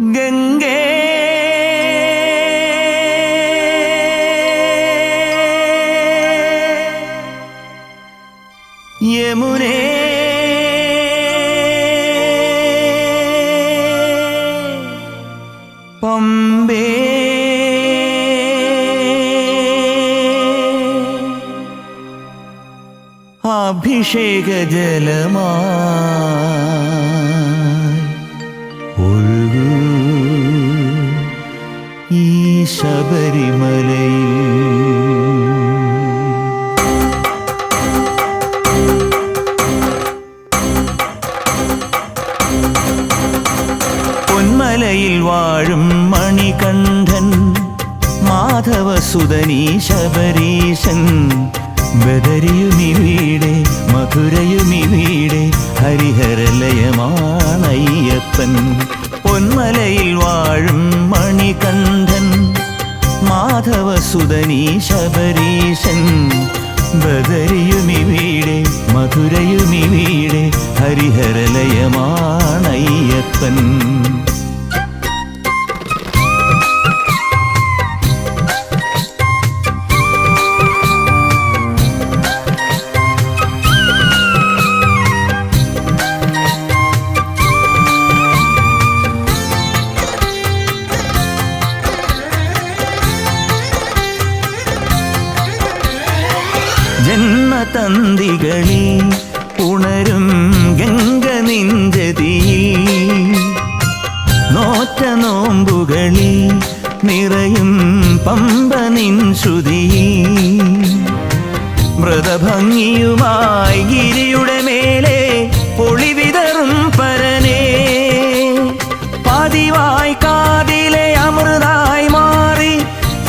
ഗംഗേ യമുനേ പമ്പേ അഭിഷേക ജലമായി ഒഴുകൂ ഈ ശബരിമലയിൽ. പൊന്മലയിൽ വാഴും മണികണ്ഠൻ മാധവസുതനീ ശബരീശൻ. ബദരിയുമിവിടെ മധുരയുമിവിടെ ഹരിഹരലയമാണയ്യപ്പൻ. പൊന്മലയിൽ വാഴും മണികണ്ഠൻ മാധവസുതനീ ശബരീശൻ. ബദരിയുമിവിടെ മധുരയുമിവിടെ ഹരിഹരലയമാണയ്യപ്പൻ. ജന്മതന്തികളിൽ ഉണരും ഗംഗ നിഞ്ചതിയിൽ. നോറ്റ നോമ്പുകളിൽ നിറയും പമ്പ നിൻ ശ്രുതിയിൽ. മൃതഭംഗിയുമായി ഗിരിയുടെ മേലെ പൊളിവിതറും പരനേ. പതിവായി കാതിലെ അമൃതായി മാറി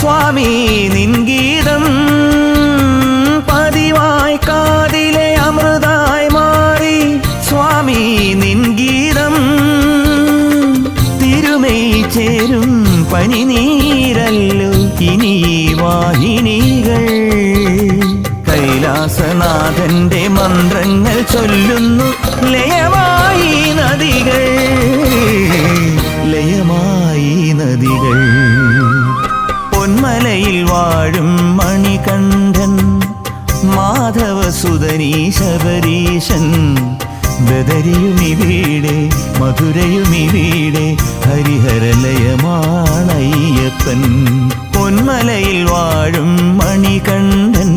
സ്വാമി നിൻ ഗീതം. പതിവായി കാതിലെ അമൃതായി മാറി സ്വാമി നിൻ ഗീതം. തിരുമൈ ചേരും പനിനീരല്ലോ ഇനി വാഹിനികൾ. കൈലാസനാഥന്റെ മന്ത്രങ്ങൾ ചൊല്ലുന്നു ലയമായി നദികൾ. ലയമായി നദികൾ. പൊന്മലയിൽ വാഴും മണികണ്ഠൻ മാധവസുതനീ ശബരീശൻ. ബദരിയുമിവിടെ മധുരയുമിവിടെ ഹരിഹരലയമാണയ്യപ്പൻ. പൊന്മലയിൽ വാഴും മണികണ്ഠൻ.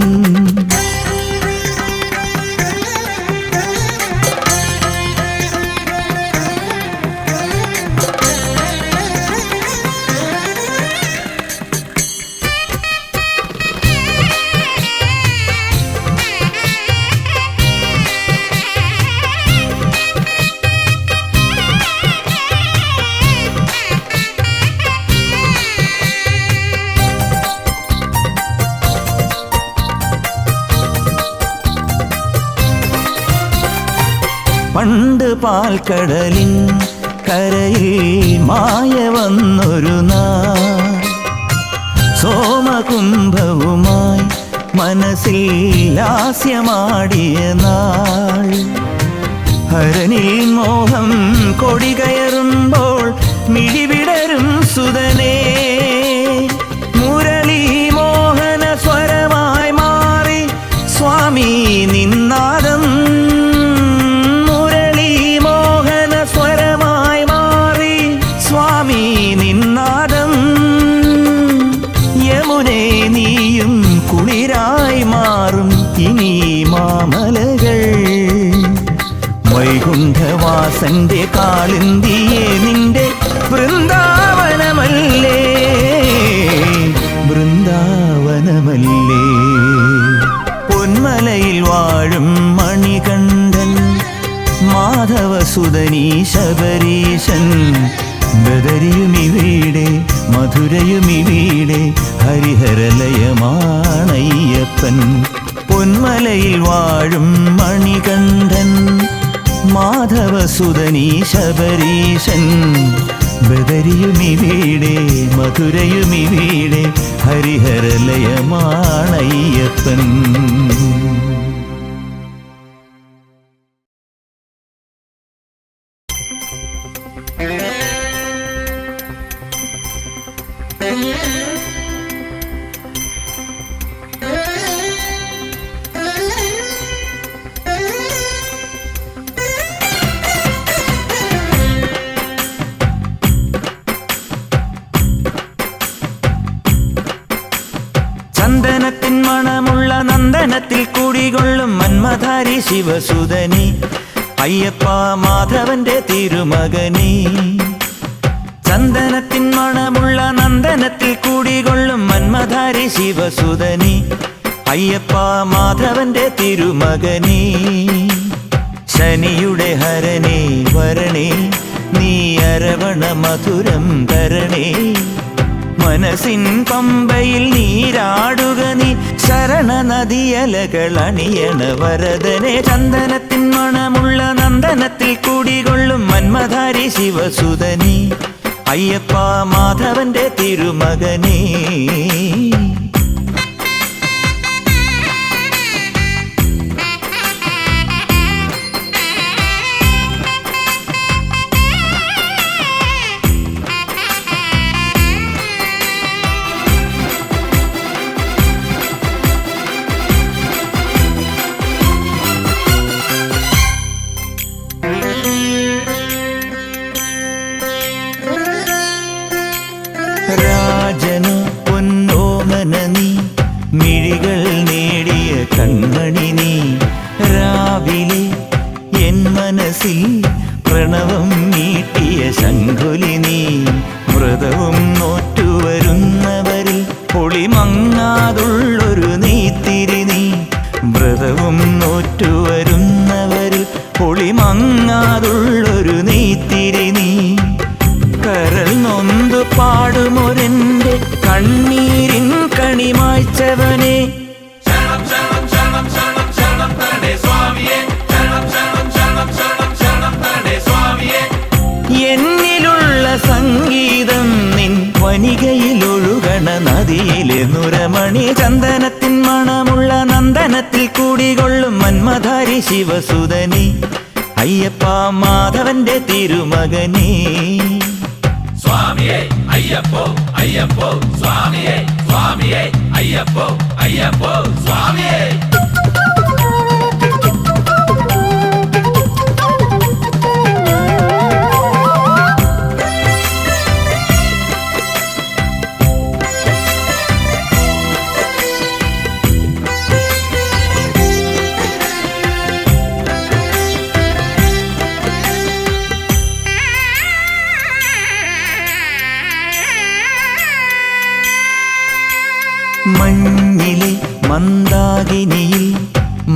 പണ്ട് പാൽക്കടലിൻ കരയിൽ മായ വന്നൊരു നാൾ. സോമകുംഭവുമായി മനസ്സിൽ ലാസ്യമാടിയ നാൾ. ഹരനിൽ മോഹം കൊടി കയറുമ്പോൾ മിഴിവിടരും സുതനേ. മുരളി മോഹന സ്വരമായി മാറി സ്വാമി നിന്നാദം. നിന്നാദം യമുനേ നീയും കുളിരായി മാറും ഇനി മാമലകൾ. വൈകുണ്ഠവാസന്റെ കാളിന്തിയെ നിന്റെ വൃന്ദാവനമല്ലേ. വൃന്ദാവനമല്ലേ. പൊന്മലയിൽ വാഴും മണികണ്ഠൻ മാധവസുതനീ ശബരീശൻ. ബദരിയുമിവിടെ മധുരയുമിവിടെ ഹരിഹരലയമാണയ്യപ്പൻ. പൊന്മലയിൽ വാഴും മണികണ്ഠൻ മാധവസുതനീ ശബരീശൻ. ബദരിയുമിവിടെ മധുരയുമിവിടെ ഹരിഹരലയമാണയ്യപ്പൻ. ചന്ദനത്തിൻ മണമുള്ള നന്ദനത്തിൽ കൂടികൊള്ളും മന്മധാരി ശിവസുതനി അയ്യപ്പ മാധവന്റെ തിരുമകനി. ചന്ദനത്തിൻ മണമുള്ള നന്ദനത്തിൽ കൂടികൊള്ളും മന്മധാരി ശിവസുതനി അയ്യപ്പ മാധവന്റെ തിരുമകനി. ശനിയുടെ ഹരനേ വരണേ നീ അരവണ മധുരം തരണേ. മനസ്സിൻ പമ്പയിൽ നീരാടുക നീ ശരണ നദിയലകൾ അണിയണ വരദനെ. ചന്ദനത്തിൻ മണമുള്ള നന്ദനത്തിൽ കൂടികൊള്ളും മന്മധാരി ശിവസുതനി അയ്യപ്പ മാധവന്റെ തിരുമകനേ. രാജനു പൊന്നോമന നീ മിഴികൾ നേടിയ കൺമണി നീ. രാവിലെ എൻ മനസ്സിൽ പ്രണവം നീട്ടിയ ശംഖുലി നീ. വ്രതവും നോറ്റുവരുന്നവരിൽ പൊളിമങ്ങാതുള്ളൊരു നീത്തിരി നീ. വ്രതവും നോറ്റുവരുന്നവരിൽ പൊളിമങ്ങാതുള്ളൊരു നീത്തിരി നീ. കരൾ നൊന്തു പാടുമൊരെന്റെ കണ്ണീരിൻ കണിമായ്ച്ചവനെ. എന്നിലുള്ള സംഗീതം നിൻ വനികയിലൊഴുകണ നദിയിലെ നുരമണി. ചന്ദനത്തിൻ മണമുള്ള നന്ദനത്തിൽ കൂടികൊള്ളും മന്മധാരി ശിവസുതനി അയ്യപ്പ മാധവന്റെ തിരുമകനേ. സ്വാമിയേ അയ്യപ്പോ അയ്യപ്പോ സ്വാമിയേ സ്വാമിയേ അയ്യപ്പോ അയ്യപ്പോ സ്വാമിയേ. മഞ്ഞിലെ മന്ദാകിനിയിൽ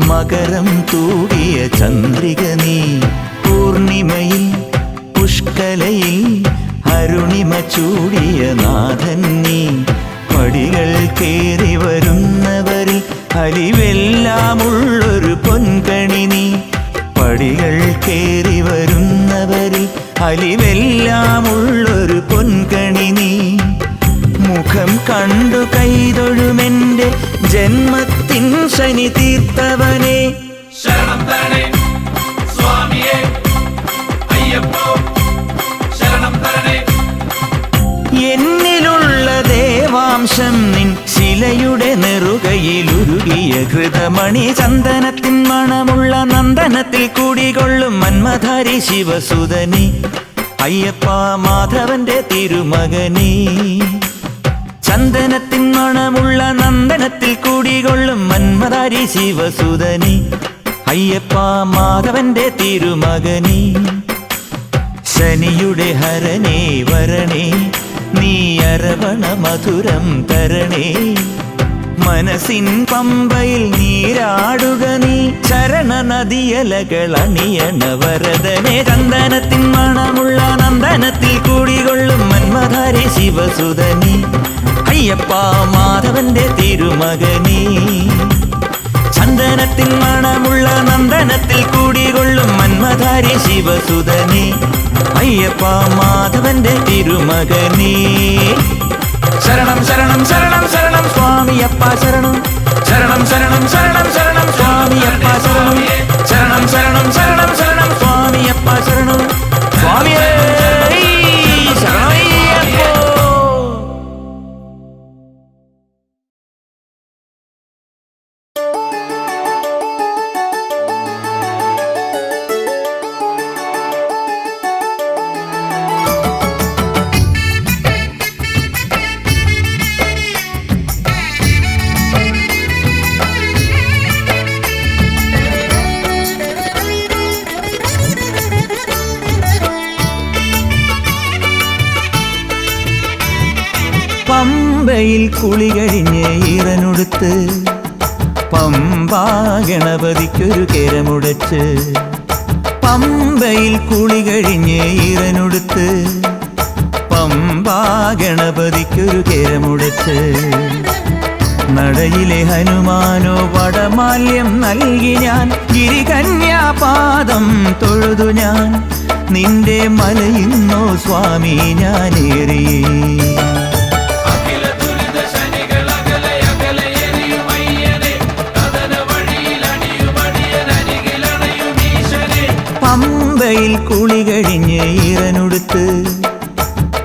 മകരം തൂകിയ ചന്ദ്രിക നീ. പൂർണിമയിൽ പുഷ്കലയിൽ അരുണിമ ചൂടിയ നാഥൻ നീ. പടികൾ കേറി വരുന്നവരിൽ അലിവെല്ലാമുള്ളൊരു പൊൻകണി നീ. പടികൾ കേറി വരുന്നവരിൽ അലിവെല്ലാമുള്ളൊരു പൊൻകണി നീ. മുഖം കണ്ടു കൈതൊഴുമെന്റെ ജന്മത്തിൻ ശനി തീർത്തവനെ. ശരണം തരണേ സ്വാമിയേ അയ്യപ്പോ ശരണം തരണേ. എന്നിലുള്ള ദേവാംശം നിൻ ശിലയുടെ നെറുകയിലുരുകിയ കൃതമണി. ചന്ദനത്തിൻ മണമുള്ള നന്ദനത്തിൽ കൂടികൊള്ളും മന്മധാരി ശിവസുതനി അയ്യപ്പ മാധവന്റെ തിരുമകനേ. ചന്ദനത്തിൻ മണമുള്ള നന്ദനത്തിൽ കൂടികൊള്ളും മന്മധാരി ശിവസുതനി അയ്യപ്പ മാധവന്റെ തിരുമകനേ. ശനിയുടെ ഹരനേ വരണേ നീ അരവണ മധുരം തരണേ. മനസ്സിൻ പമ്പയിൽ നീരാടുക നീ ശരണ നദിയലകൾ അണിയണ വരദനെ. ചന്ദനത്തിൻ മണമുള്ള നന്ദനത്തിൽ കൂടികൊള്ളും മന്മധാരി ശിവസുതനി അയ്യപ്പ മാധവന്റെ തിരുമകനേ. ചന്ദനത്തിൻ മണമുള്ള നന്ദനത്തിൽ കൂടികൊള്ളും മന്മധാരി ശിവസുതനി അയ്യപ്പ മാധവന്റെ തിരുമകനേ. ശരണം ശരണം ശരണം ശരണം സ്വാമിയപ്പ ശരണം. ശരണം ശരണം ശരണം ശരണം സ്വാമിയപ്പ ശരണം. ശരണം ശരണം ശരണം ശരണം സ്വാമിയപ്പ ശരണം. സ്വാമിയേ ശരണമയ്യപ്പോ. പമ്പയിൽ കുളി കഴിഞ്ഞ് ഈറനുടുത്ത് പമ്പാ ഗണപതിക്കൊരു കേരമുടച്ച് പമ്പയിൽ കുളി കഴിഞ്ഞ് ഈറനുടുത്ത് പമ്പാ ഗണപതിക്കൊരു കേരമുടച്ച് നടയിലെ ഹനുമാനോ വടമാല്യം നൽകി ഞാൻ ഗിരികന്യാപാദം തൊഴുതു ഞാൻ നിന്റെ മലയിന്നോ സ്വാമി ഞാനേറിയേ പമ്പയിൽ കുളി കഴിഞ്ഞ് ഈറനുടുത്ത്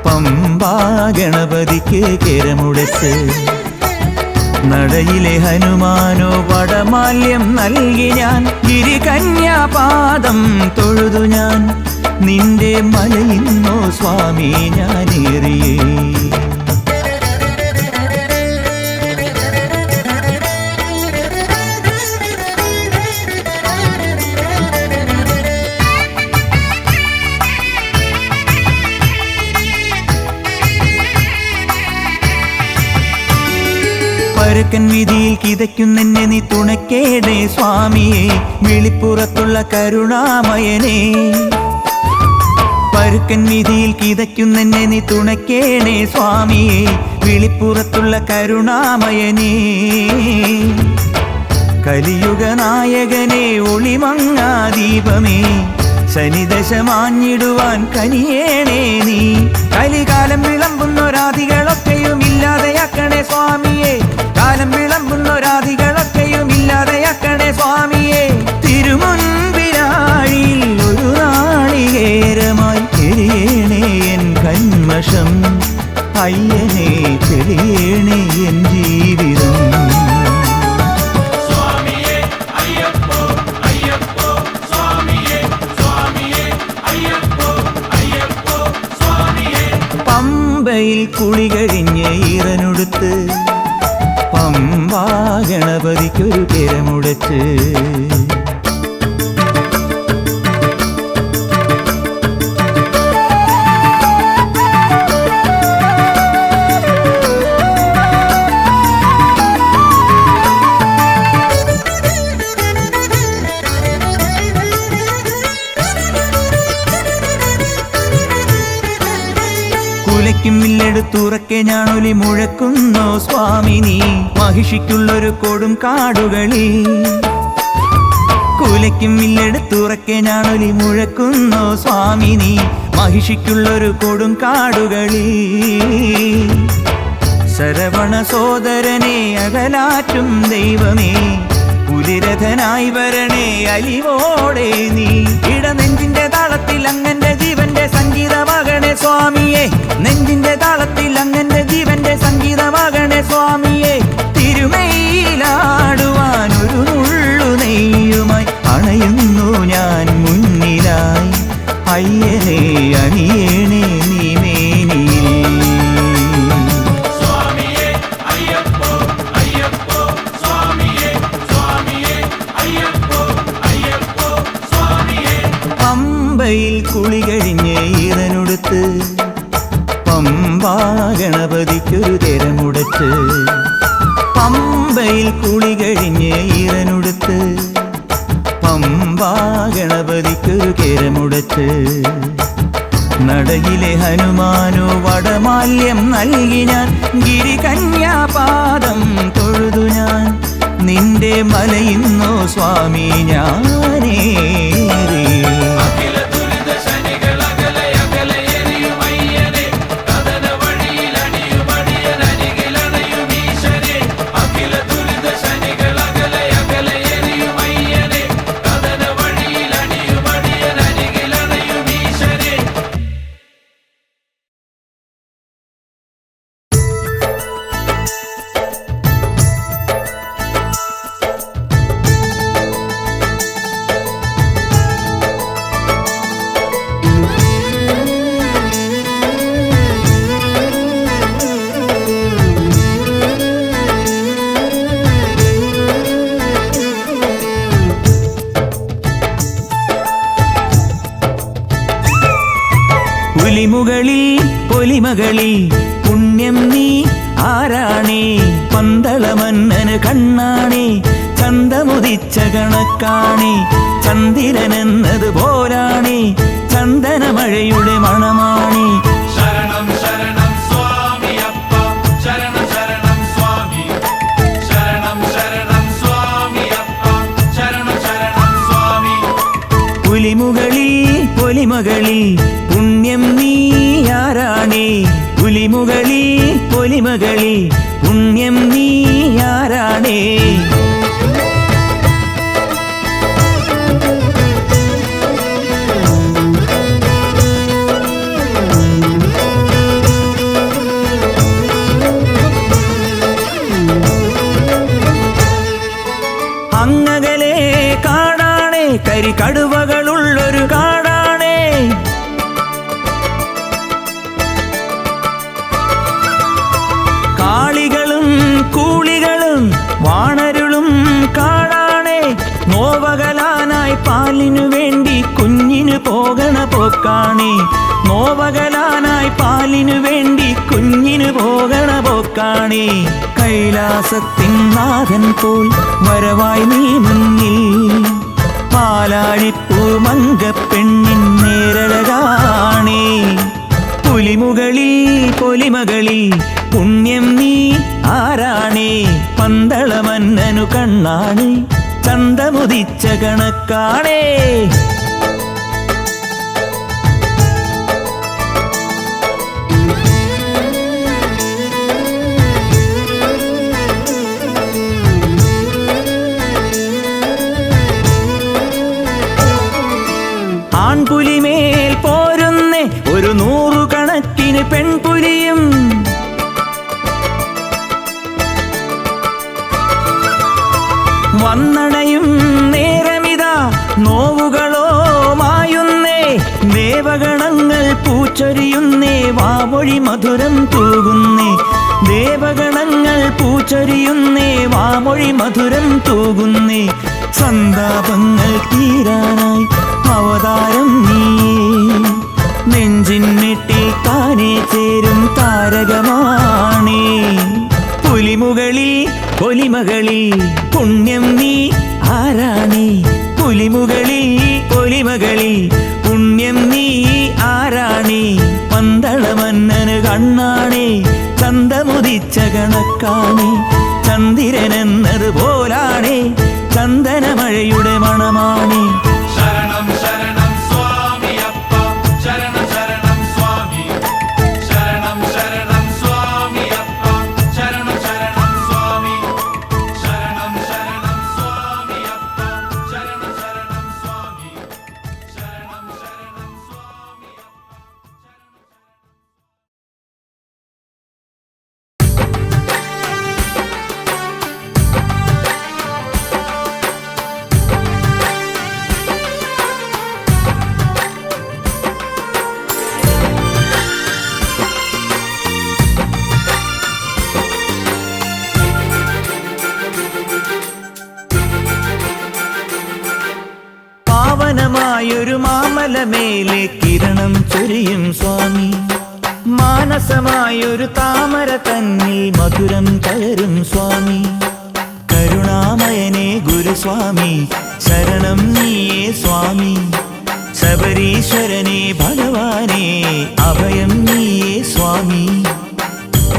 പമ്പാ ഗണപതിക്ക് കേരമുടച്ച് നടയിലെ ഹനുമാനോ വടമാല്യം നൽകി ഞാൻ ഗിരികന്യാപാദം തൊഴുതു ഞാൻ നിന്റെ മലയിന്നോ സ്വാമി ഞാനേറിയേ പരുക്കൻ വിധിയിൽ കിതയ്ക്കുന്നെന്നെ നീ തുണക്കേടേ സ്വാമിയെ വിളിപ്പുറത്തുള്ള കരുണാമയനെ പരുക്കൻ വിധിയിൽ കിതയ്ക്കുന്നെന്നെ നീ തുണക്കേടേ സ്വാമിയെ വിളിപ്പുറത്തുള്ള കരുണാമയനെ കലിയുഗ നായകനെ ഒളിമങ്ങാ ദീപമേ ശനിദശമാഞ്ഞിടുവാൻ കനിയേണേ നീ കലികാലം വിളമ്പുന്നൊരാദികളൊക്കെയും ഇല്ലാതെയാക്കണേ സ്വാമിയെ കാലം വിളമ്പുന്നൊരാദികളൊക്കെയും ഇല്ലാതെയാക്കണേ സ്വാമിയെ തിരുമുൻപിലാഴിയിൽ ഒരു നാളികേരമായി എരിയേണേ എൻ കന്മഷം അയ്യനെ തെളിയേണേ എൻ ജീവിതം പമ്പയിൽ കുളി കഴിഞ്ഞ് ഈറനുടുത്ത് പമ്പാ ഗണപതിക്കൊരു കേരമുടച്ച് തുറക്കെ ഞാനൊലി മുഴക്കുന്നോ സ്വാമിനി മഹിഷിക്കുള്ളൊരു കൊടും കാടുകളിൽ കുലയ്ക്കും വില്ലെടുത്തുറക്കെ ഞാനൊലി മുഴക്കുന്നോ സ്വാമിനി മഹിഷിക്കുള്ളൊരു കൊടും കാടുകളിൽ ശരവണ സോദരനെ അകലാറ്റും ദൈവമേ പുലിരഥനായി വരണേ അലിവോടെ നീ ഇടനെഞ്ചിന്റെ താളത്തിൽ അങ്ങന്റെ ജീവന്റെ സംഗീതമാകണേ സ്വാമിയെ നെഞ്ചിന്റെ താളത്തിൽ അങ്ങന്റെ ജീവന്റെ സംഗീതമാകണേ സ്വാമിയെ തിരുമയിലാടുവാൻ ഒരു നുള്ളു നെയ്യുമായി അണയുന്നു ഞാൻ മുന്നിലായി അയ്യനെ അണിയേണേ നീ മേനിയിൽ പമ്പയിൽ കുളി കഴിഞ്ഞ് ഈറനുടുത്ത് പമ്പാ ഗണപതിക്കൊരു കേരമുടച്ച് പമ്പയിൽ കുളി കഴിഞ്ഞ് ഈറനുടുത്ത് പമ്പാ ഗണപതിക്കൊരു കേരമുടച്ച് നടയിലെ ഹനുമാനോ വടമാല്യം നൽകി ഞാൻ ഗിരികന്യാപാദം തൊഴുതു ഞാൻ നിന്റെ മലയിന്നോ സ്വാമി ഞാനേറി പുലിമുകളിൽ പൊലിമകളിൽ പുണ്യം നീ ആരാണേ പന്തളമന്നന് കണ്ണാണേ ചന്തമുദിച്ച കണക്കാണേ ചന്ദിരനെന്നത് പോലാണേ ചന്ദനമഴയുടെ മണമാണേ ശരണം ശരണം സ്വാമിയപ്പ ശരണം ശരണം സ്വാമി ശരണം ശരണം സ്വാമിയപ്പ ശരണം ശരണം സ്വാമി പുലിമുകളിൽ പൊലിമകളിൽ പുണ്യം നീ ആരാണേ പുലിമുകളിൽ പൊലിമകളിൽ പുണ്യം നീ ആരാണേ അങ്ങകലെ കാടാണേ കരികടുവകളുള്ളൊരു കാടാണേ കാളികളും കൂളികളും വാണരുളും കാടാണേ നോവകലാനായി പാലിനു വേണ്ടി കുഞ്ഞിനു പോകണ പോക്കാണേ നോവകലാനായി പാലിനു വേണ്ടി കുഞ്ഞിനു പോകണ പോക്കാണേ കൈലാസത്തിൻ നാഥൻ പോൽ വരവായി നീ മുന്നിൽ പാലാഴിപ്പൂ മങ്കപ്പെണ്ണിൻ നേരഴകാണേ പുലിമുകളിൽ പൊലിമകളിൽ പുണ്യം നീ ആരാണേ പന്തളമന്നനു കണ്ണാണേ ചന്തമുദിച്ച കണക്കാണേ ആൺപുലിമേൽ പോരുന്നേ ഒരു 100 കണക്കിന് പെൺപുലിയും വന്നണയും നേരമിതാ നോവുകളോ മായുന്നേ ദേവഗണങ്ങൾ പൂച്ചൊരിയുന്നേ വാമൊഴി മധുരം തൂകുന്നേ ദേവഗണങ്ങൾ പൂച്ചൊരിയുന്നേ വാമൊഴി മധുരം തൂകുന്നേ സന്താപങ്ങൾ തീരാനായി അവതാരം നീ നെഞ്ചിന്നിട്ടിൽ താനേ ചേരും താരകമാണേ പുലിമുകളിൽ പൊലിമകളിൽ പുണ്യം നീ ആരാണേ പുലിമുകളിൽ പൊലിമകളിൽ പുണ്യം നീ ആരാണേ പന്തളമന്നന് കണ്ണാണേ ചന്തമുദിച്ച കണക്കാണേ ചന്ദിരനെന്നത് പോലാണേ ചന്ദനമഴയുടെ മണമാണേ ശരണം ശരണം സ്വാമിയപ്പ ശരണം ശരണം സ്വാമി ശരണം ശരണം സ്വാമിയപ്പ ശരണം ശരണം സ്വാമി ശരണം ശരണം സ്വാമിയപ്പ ശരണം ശരണം സ്വാമി ശരണം ശരണം സ്വാമിയപ്പ പാവനമായൊരു മാമലമേലെ കിരണം ചൊരിയും സ്വാമി മാനസമായൊരു താമര തന്നിൽ മധുരം കയറും സ്വാമി കരുണാമയനെ ഗുരുസ്വാമി ശരണം നീയേ സ്വാമി ശബരീശ്വരനെ ഭഗവാനെ അഭയം നീയേ സ്വാമി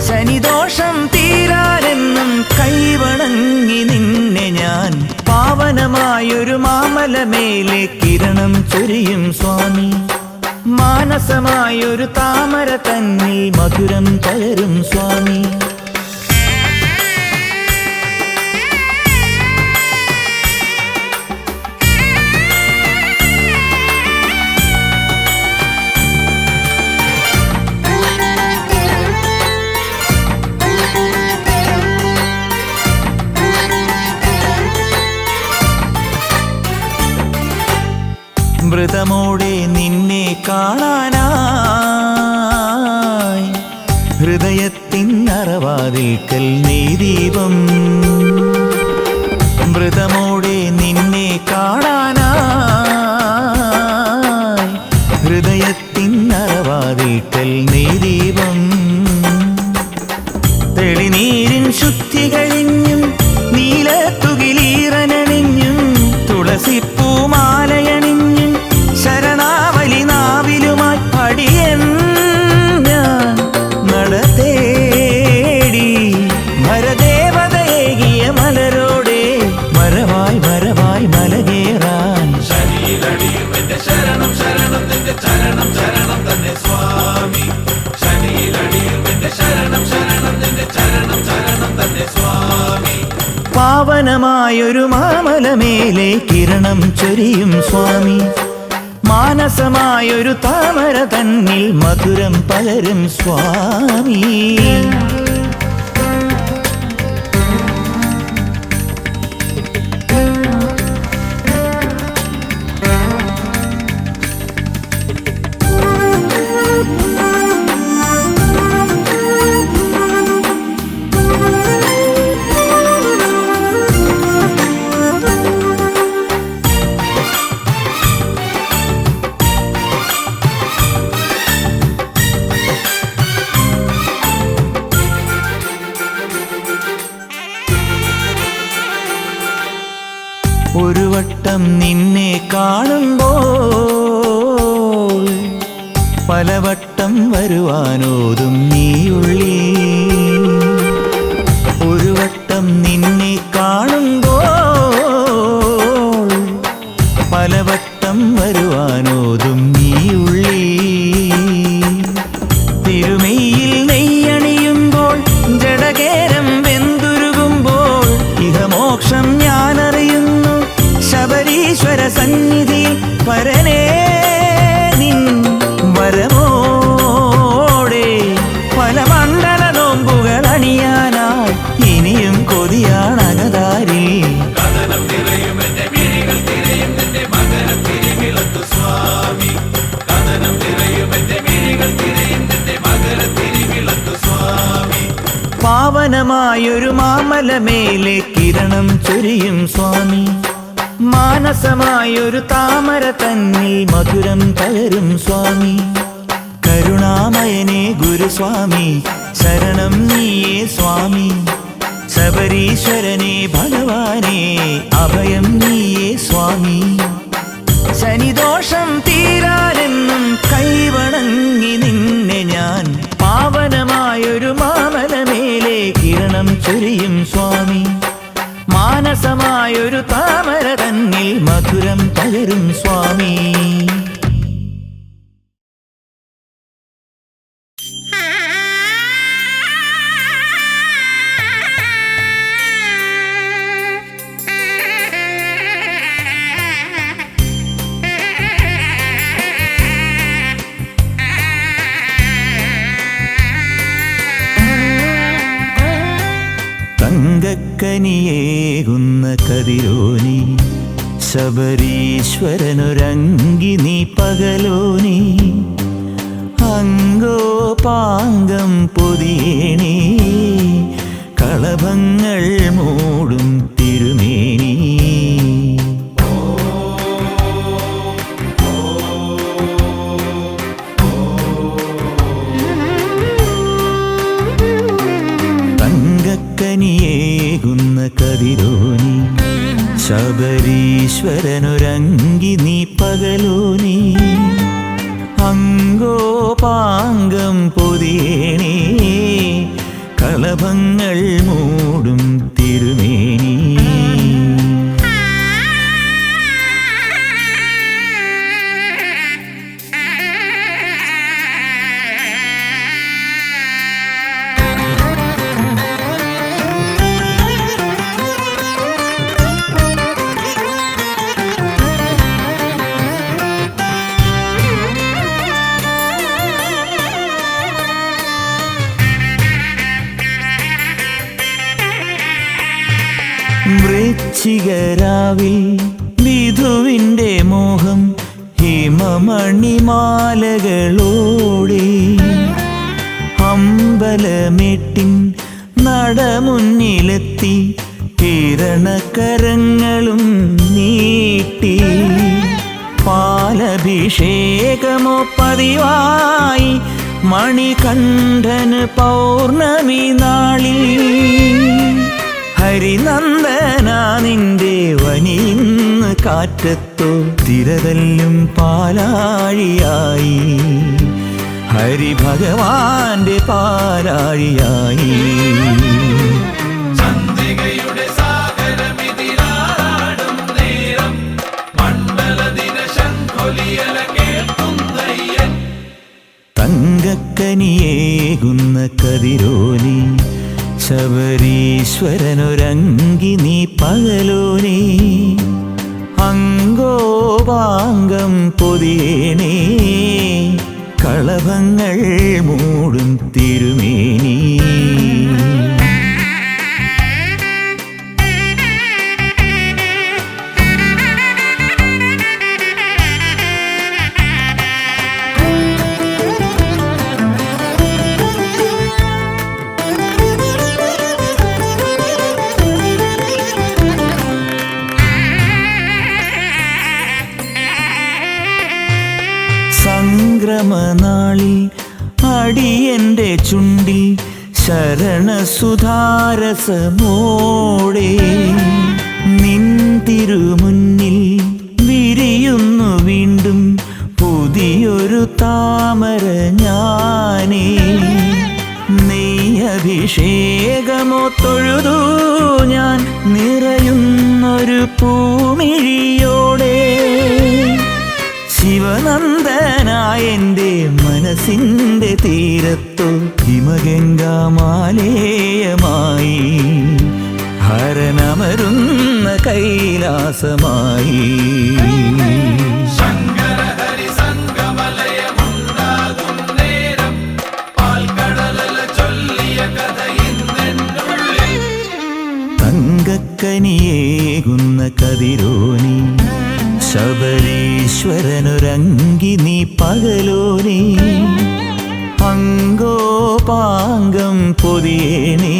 ശനിദോഷം തീരാനെന്നും കൈവണങ്ങി നിന്നെ ഞാൻ പാവനമായൊരു മാമലമേലെ കിരണം ചൊരിയും സ്വാമി മാനസമായൊരു താമര തന്നിൽ മധുരം കയറും സ്വാമി മൃതമോടെ നിന്നെ കാണാനായി ഹൃദയത്തിൻ അറവാതിൽക്കൽ നീ ദീപം മൃതമോടെ നിന്നെ കാണാനായി ഹൃദയത്തിൻ അറവാതിൽക്കൽ നീ ദീപം ശരണം നിന്റെ ചരണം ചരണം തന്നെ സ്വാമി ശനിയിലടിയും എന്റെ ശരണം ശരണം നിന്റെ ചരണം ചരണം തന്നെ സ്വാമി പാവനമായൊരു മാമലമേലെ കിരണം ചൊരിയും സ്വാമി മാനസമായൊരു താമര തന്നിൽ മധുരം പകരും സ്വാമി ഒരു വട്ടം നിന്നെ കാണുമ്പോൾ പലവട്ടം വരുവാനോതും നീയുള്ളി ഒരു വട്ടം നിന്നെ കാണുമ്പോൾ പലവട്ടം വരുവാനോതും നീയുള്ളി തിരുമേയിൽ നെയ്യണിയുമ്പോൾ ജടകേരം വെന്തുരുകുമ്പോൾ ഇഹമോക്ഷം ഞാനറിയുന്നു ശബരീശ്വര സന്നിധി പരനേ നിൻ വരമോടെ പല മണ്ഡല നോമ്പുകൾ അണിയാനായി ഇനിയും കൊതിയാണകതാരിൽ കഥനം നിറയും എന്റെ മിഴികൾ തിരയും നിന്റെ മകരം തിരിവിളക്കു സ്വാമി കഥനം നിറയും എന്റെ മിഴികൾ തിരയും നിന്റെ മകരം തിരിവിളക്കു സ്വാമി പാവനമായൊരു മാമലമേലെ കിരണം ചൊരിയും സ്വാമി മാനസമായൊരു താമര തന്നിൽ മധുരം പകരും സ്വാമി കരുണാമയനേ ഗുരുസ്വാമി ശരണം നീയേ സ്വാമി ശബരീശ്വരനേ ഭഗവാനേ അഭയം നീയേ സ്വാമി ശനിദോഷം തീരാനെന്നും കൈവണങ്ങി നിന്നെ ഞാൻ പാവനമായൊരു മാമലമേലെ കിരണം ചൊരിയും സ്വാമി മാനസമായൊരു താമര തന്നിൽ മധുരം പകരും സ്വാമി തങ്കക്കനിയേകുന്ന കതിരോനി ശബരീശ്വരനൊരങ്കി നീ പകലോനി അങ്കോപാംഗം പൊതിയേണി കളഭങ്ങൾ മൂടും തിരുമേനി തങ്കക്കനിയേകുന്ന കതിരോനി ശബരീശ്വരനൊരങ്കി നീ പകലോനി അങ്കോപാംഗം പൊതിയേണി കളഭങ്ങൾ മൂടും തിരുമേനി വൃശ്ചികരാവിൽ വിധുവിൻ്റെ മോഹം ഹിമമണിമാലകളോടെ അമ്പലമെട്ടിൻ നടമുന്നിലെത്തി കിരണകരങ്ങളും നീട്ടി പാലഭിഷേകമോ പതിവായി മണികണ്ഠന് പൗർണമി നാളിൽ ഹരിനന്ദന നിന്റെ വനിന്ന് കാറ്റത്തോ തിരതല്ലും പാലാഴിയായി ഹരിഭഗവാന്റെ പാലാഴിയായി ചന്ദ്രികയുടെ സാഗരമിതിരാടും നേരം മണ്ഡല ദിന ശംഖൊലിയല തങ്കക്കനിയേകുന്ന കതിരോനെ ശബരീശ്വരനൊരങ്കി നീ പകലോനെ അങ്കോപാംഗം പൊതിയേണേ കളഭങ്ങൾ മൂടും തിരുമേനി സംക്രമനാളിൽ അടിയന്റെ ചുണ്ടിൽ ശരണസുധാരസമോടെ നിൻ തിരുമുന്നിൽ വിരിയുന്നു വീണ്ടും പുതിയൊരു താമര ഞാനേ നെയ്യഭിഷേകമോ തൊഴുതു ഞാൻ നിറയുന്നൊരു പൂമിഴിയോടെ ശിവനന്ദനായെൻ്റെ മനസ്സിൻ്റെ തീരത്തു ഹിമഗംഗാമാലേയമായി ഹരനമരുന്ന കൈലാസമായി ശങ്കരഹരി സംഗമലയമുണ്ടാകും നേരം പാൽക്കടലല ചൊല്ലിയ കഥ ഇന്നെന്നുള്ളിൽ തങ്കക്കനിയേകുന്ന കതിരോനി ശബരീശ്വരനൊരങ്കി നീ പകലോനെ അങ്കോപാംഗം പൊതിയേണേ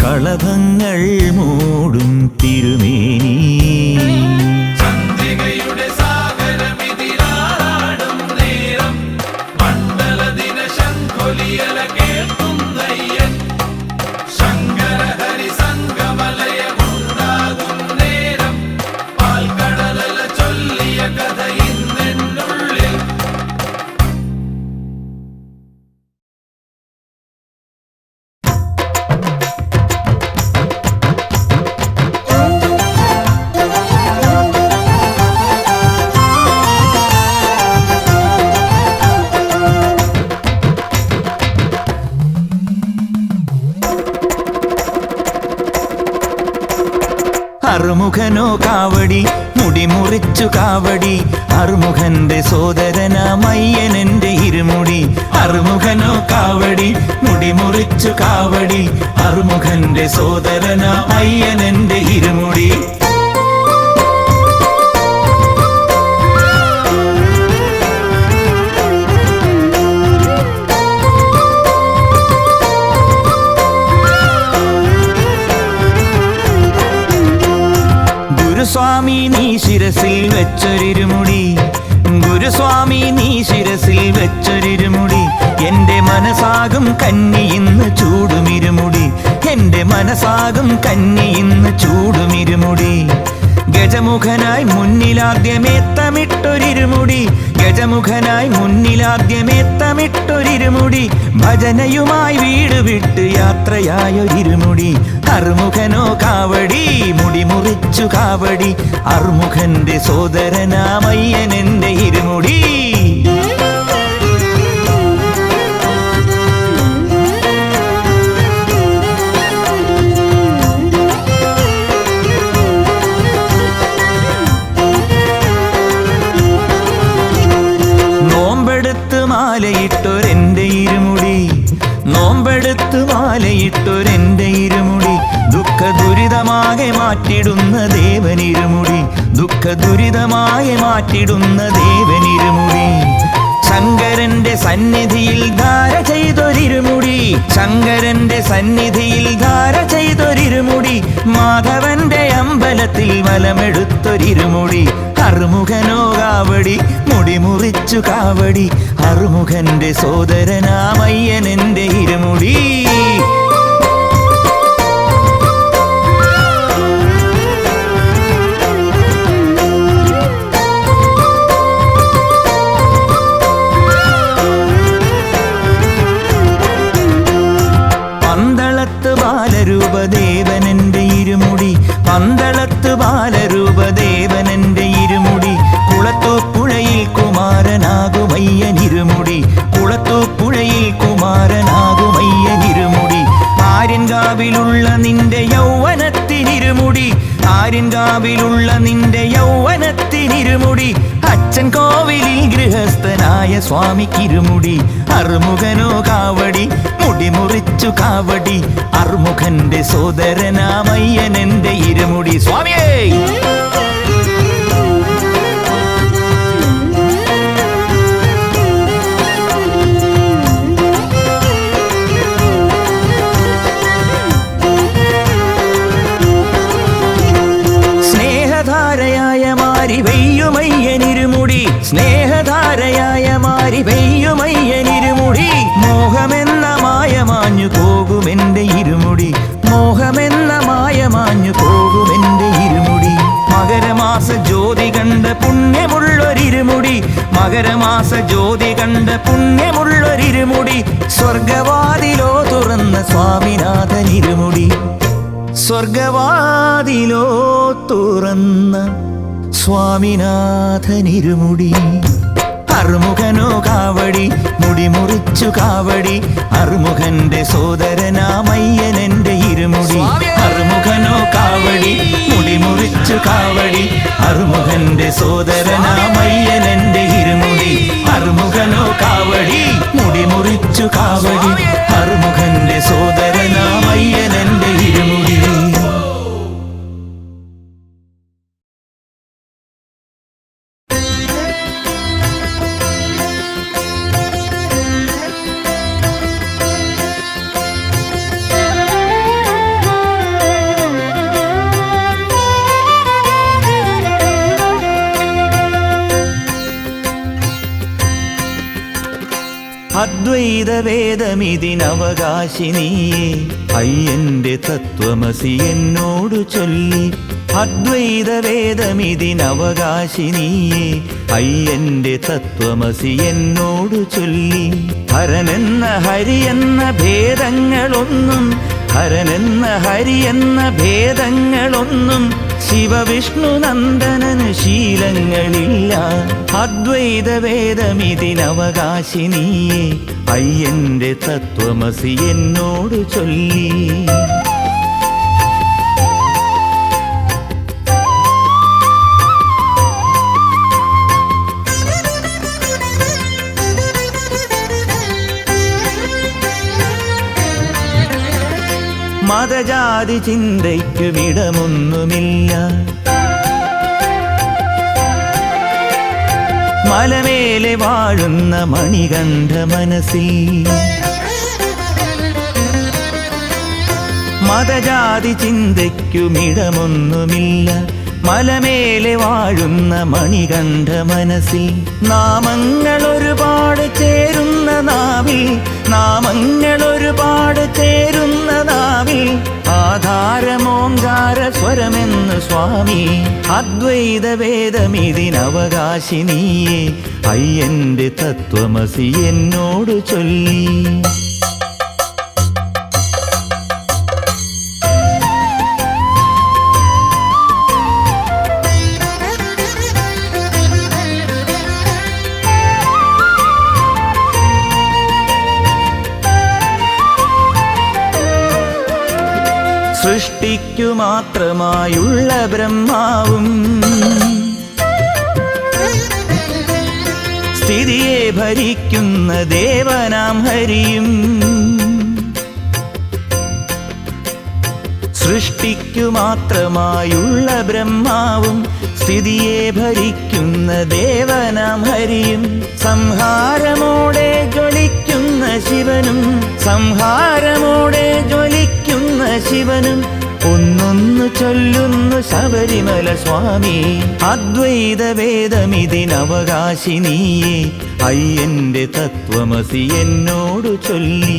കളഭങ്ങൾ മൂടും തിരുമേനി ചന്ദ്രികയുടെ സാഗരമിതിലാടും നേരം മണ്ഡലദിന ശംഖൊലിയല കേൾക്കുന്നയ്യൻ ശങ്കരഹരി സംഗമലയമുണ്ടാകും നേരം പാൽക്കടലല ചൊല്ലിയ കഥ ഇന്നെന്നുള്ളിൽ അറുമുഖനോ കാവടി മുടിമുറിച്ചു കാവടി അറുമുഖന്റെ സോദരനാമയ്യനെന്റെ ഇരുമുടി അറുമുഖനോ കാവടി മുടിമുറിച്ചു കാവടി അറുമുഖന്റെ സോദരനാമയ്യനെന്റെ ഇരുമുടി ഗുരുസ്വാമി നീ ശിരസിൽ വെച്ചൊരിരുമുടി ഗുരുസ്വാമി നീ ശിരസിൽ വെച്ചൊരിരുമുടി എന്റെ മനസാകും കന്നി ഇന്ന് ചൂടുമിരുമുടി എന്റെ മനസാകും കന്നി ഇന്ന് ചൂടുമിരുമുടി ഗജമുഖനായി മുന്നിലാദ്യമേത്തമിട്ടൊരിരുമുടി ഗജമുഖനായി മുന്നിലാദ്യമേത്തമിട്ടൊരിരുമുടി ഭജനയുമായി വീട് വിട്ട് യാത്രയായൊരിരുമുടി അറുമുഖനോ കാവടി മുടിമുറിച്ചു കാവടി അറുമുഖന്റെ സോദരനാമയ്യനെന്റെ ഇരുമുടി നോമ്പെടുത്ത് മാലയിട്ടൊരെന്റെ ഇരുമുടി നോമ്പെടുത്ത് മാലയിട്ടൊരെന്റെ ഇരുമുടി ദുഃഖ ദുരിതമാകെ മാറ്റിടുന്ന ദേവനിരുമുടി ദുഃഖ ദുരിതമാകെ മാറ്റിടുന്ന ദേവനിരുമുടി ശങ്കരന്റെ സന്നിധിയിൽ ധാര ചെയ്തൊരിരുമുടി ശങ്കരന്റെ സന്നിധിയിൽ ധാര ചെയ്തൊരിരുമുടി മാധവന്റെ അമ്പലത്തിൽ വലമെടുത്തൊരിരുമുടി അറുമുഖനോ കാവടി മുടിമുറിച്ചു കാവടി അറുമുഖന്റെ സോദരനാമയ്യനെന്റെ ഇരുമുടി പന്തളത്ത് ബാലരൂപദേവനെന്റെ ഇരുമുടി പന്തളത്ത് ബാലരൂപദേവനെന്റെ ഇരുമുടി കുളത്തൂപ്പുഴയിൽ കുമാരനാകുമയ്യനിരുമുടി കുളത്തൂപ്പുഴയിൽ ആര്യൻകാവിലുള്ള നിന്റെ യൗവനത്തിനിരുമുടി അച്ഛൻ കോവിലിൽ ഗൃഹസ്ഥനായ സ്വാമിക്കിരുമുടി അറുമുഖനോ കാവടി മുടി മുറിച്ചു കാവടി അറുമുഖന്റെ സോദരനാമയ്യനെന്റെ ഇരുമുടി സ്വാമിയേ. സ്നേഹധാരയായ മാരി വെയ്യുമയ്യനിരുമുടി സ്നേഹധാരയായ മാരി വെയ്യുമയ്യനിരുമുടി മോഹമെന്ന മായ മാഞ്ഞു പോകുമെന്റെ ഇരുമുടി മോഹമെന്ന മായ മാഞ്ഞു പോകുമെന്റെ ഇരുമുടി മകരമാസ ജ്യോതി കണ്ട പുണ്യമുള്ളൊരിരുമുടി മകരമാസ ജ്യോതി കണ്ട പുണ്യമുള്ളൊരിരുമുടി സ്വർഗവാതിലോ തുറന്ന സ്വാമിനാഥനിരുമുടി സ്വർഗവാതിലോ തുറന്ന സ്വാമിനാഥനിരുമുടി അറുമുഖനോ കാവടി മുടി മുറിച്ചു കാവടി അറുമുഖന്റെ സോദരനാമയ്യനെന്റെ ഇരുമുടി അറുമുഖനോ കാവടി മുടി മുറിച്ചു കാവടി അറുമുഖന്റെ സോദരനാമയ്യനെന്റെ ഇരുമുടി അറുമുഖനോ കാവടി മുടി മുറിച്ചു കാവടി അറുമുഖന്റെ സോദരനാമയ്യനെന്റെ ഇരുമുടി. അദ്വൈത വേദമിതിനവകാശിനിയേ അയ്യന്റെ തത്വമസി എന്നോടു ചൊല്ലി അദ്വൈത വേദമിതിനവകാശിനിയേ അയ്യന്റെ തത്വമസി എന്നോടു ചൊല്ലി ഹരനെന്ന ഹരിയെന്ന ഭേദങ്ങളൊന്നും ഹരനെന്ന ഹരിയെന്ന ഭേദങ്ങളൊന്നും ശിവവിഷ്ണു നന്ദനന് ശീലങ്ങളില്ല അദ്വൈത വേദമിതിനവകാശിനിയേ അയ്യന്റെ തത്വമസി എന്നോടു ചൊല്ലി. മതജാതി ചിന്തയ്ക്കുമിടമൊന്നുമില്ല മലമേലെ വാഴുന്ന മണികണ്ഠ മനസ്സിൽ മതജാതി ചിന്തയ്ക്കുമിടമൊന്നുമില്ല മലമേലെ വാഴുന്ന മണികണ്ഠ മനസ്സിൽ നാമങ്ങൾ ഒരുപാട് ചേരുന്ന നാവിൽ നാമങ്ങൾ ഒരുപാട് ചേരുന്ന നാവിൽ ആധാരമോങ്കാര സ്വരമെന്ന് സ്വാമി അദ്വൈത വേദമിതിനവകാശിനിയേ അയ്യന്റെ തത്വമസി എന്നോടു ചൊല്ലി. സൃഷ്ടിക്കു മാത്രമായുള്ള ബ്രഹ്മാവും സ്ഥിതിയെ ഭരിക്കുന്ന ദേവനാം ഹരിയും സൃഷ്ടിക്കു മാത്രമായുള്ള ബ്രഹ്മാവും സ്ഥിതിയെ ഭരിക്കുന്ന ദേവനാം ഹരിയും സംഹാരമോടെ ജ്വലിക്കുന്ന ശിവനും സംഹാരമോടെ ജ്വലിക്കുന്ന ശിവനും ഒന്നൊന്നു ചൊല്ലുന്നു ശബരിമല സ്വാമി അദ്വൈത വേദമിതിനവകാശിനിയേ അയ്യന്റെ തത്വമസി എന്നോടു ചൊല്ലി.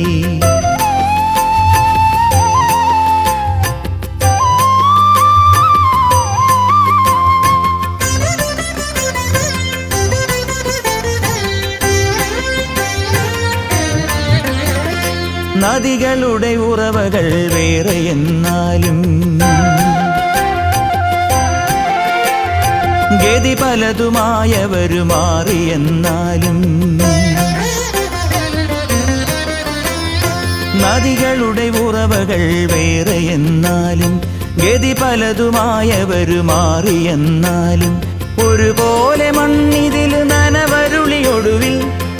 നദികളുടെ ഉറവകൾ വേറെ എന്നാലും ഗതി പലതുമായവരു മാറിയെന്നാലും നദികളുടെ ഉറവകൾ വേറെ എന്നാലും ഗതി പലതുമായവരു മാറിയെന്നാലും ഒരുപോലെ മണ്ണിതില് നനവരുളിയൊടുവിൽ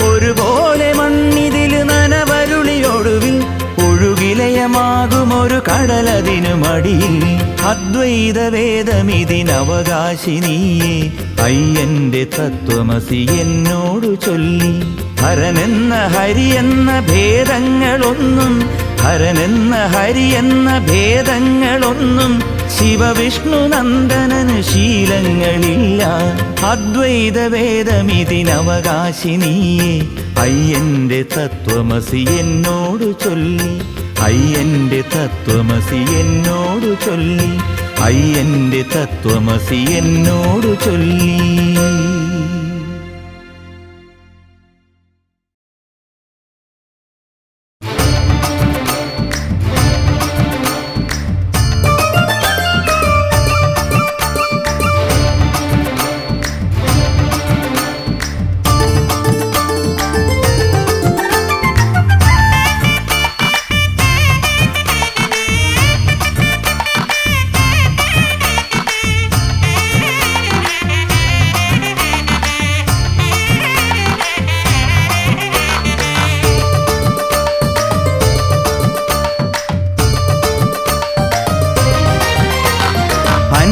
ഒരുപോലെ മണ്ണിതില് നനവരുളിയൊടുവിൽ ഒഴുകിലയമാകുമൊരു കടലതിനു മടിയിൽ അദ്വൈത വേദമിതിനവകാശിനിയേ അയ്യന്റെ തത്വമസി എന്നോടു ചൊല്ലി ഹരനെന്ന ഹരിയെന്ന ഭേദങ്ങളൊന്നും ഹരനെന്ന ഹരിയെന്ന ഭേദങ്ങളൊന്നും ശിവവിഷ്ണു നന്ദനന് ശീലങ്ങളില്ല അദ്വൈത വേദമിതിനവകാശിനിയേ അയ്യന്റെ തത്വമസി എന്നോടു ചൊല്ലി അയ്യന്റെ തത്വമസി എന്നോടു ചൊല്ലി അയ്യന്റെ തത്വമസി എന്നോടു ചൊല്ലി.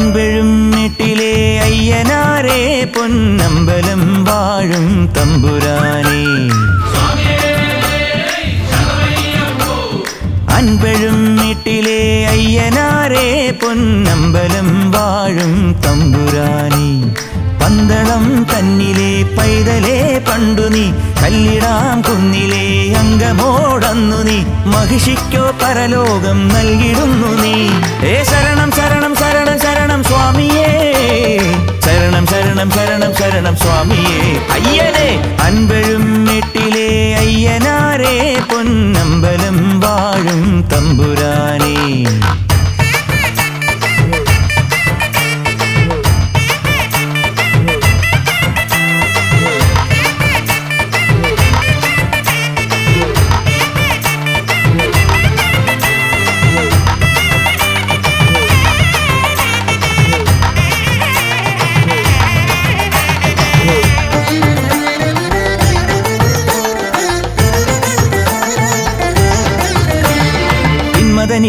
അൻപെഴുമെട്ടിലെ അയ്യനാരേ പൊന്നമ്പലം വാഴും തമ്പുരാനേ അൻപെഴുമെട്ടിലെ അയ്യനാരേ പൊന്നമ്പലം വാഴും തമ്പുരാനേ പന്തളം തന്നിലെ പൈതലേ പണ്ടു നീ കല്ലിടാം കുന്നിലെ അംഗമോടന്നു നീ മഹിഷിക്കോ പരലോകം നൽകിടുന്നു നീ ഏ ശരണം ശരണം ശരണം ശരണം സ്വാമിയേ ശരണം ശരണം ശരണം ശരണം സ്വാമിയേ അയ്യനേ അൻപെഴുമെട്ടിലെ അയ്യനാരേ പൊന്നമ്പലം വാഴും തമ്പുരാനേ.